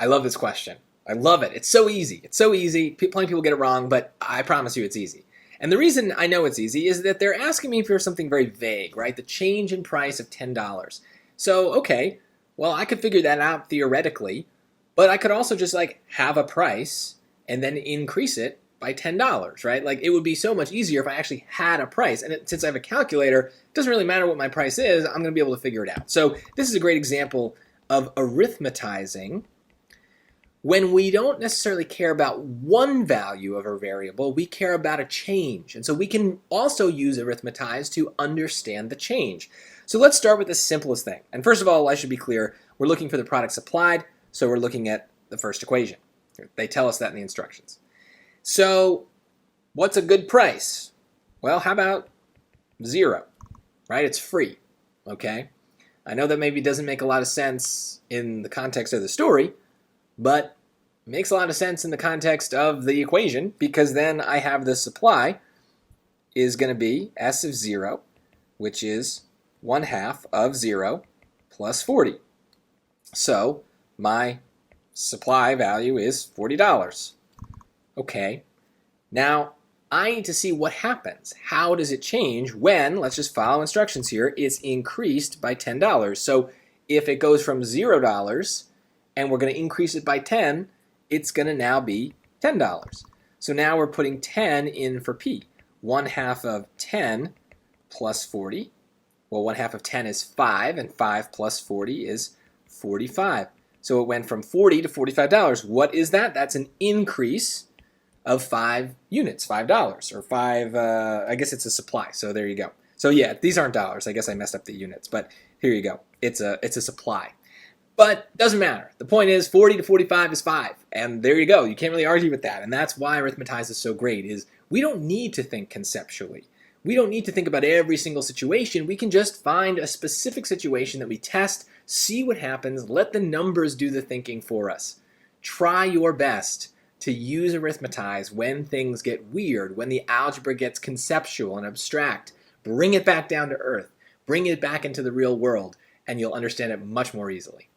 I love this question. I love it. It's so easy. It's so easy. Plenty of people get it wrong, but I promise you it's easy. And the reason I know it's easy is that they're asking me for something very vague, right? The change in price of $10. So, okay, well, I could figure that out theoretically, but I could also just like have a price and then increase it by $10, right? Like it would be so much easier if I actually had a price. And since I have a calculator, it doesn't really matter what my price is. I'm going to be able to figure it out. So this is a great example of arithmetizing when we don't necessarily care about one value of a variable, we care about a change. And so we can also use arithmetize to understand the change. So let's start with the simplest thing. And first of all, I should be clear, we're looking for the product supplied, so we're looking at the first equation. They tell us that in the instructions. So what's a good price? Well, how about 0, right? It's free, okay? I know that maybe doesn't make a lot of sense in the context of the story, but it makes a lot of sense in the context of the equation, because then I have the supply is going to be S of 0, which is 1/2 of 0 plus 40. So my supply value is $40. Okay, now I need to see what happens. How does it change when, let's just follow instructions here, it's increased by $10. So if it goes from $0 and we're going to increase it by 10, it's going to now be $10. So now we're putting 10 in for P. 1/2 of 10 plus 40. Well, 1/2 of 10 is 5, and 5 plus 40 is 45. So it went from $40 to $45. What is that? That's an increase of 5 units, $5, or 5, I guess it's a supply, so there you go. So yeah, these aren't dollars. I guess I messed up the units, but here you go. It's a supply. But doesn't matter. The point is 40 to 45 is 5, and there you go. You can't really argue with that, and that's why arithmetize is so great, is we don't need to think conceptually. We don't need to think about every single situation. We can just find a specific situation that we test, see what happens, let the numbers do the thinking for us. Try your best to use arithmetize when things get weird, when the algebra gets conceptual and abstract. Bring it back down to earth. Bring it back into the real world, and you'll understand it much more easily.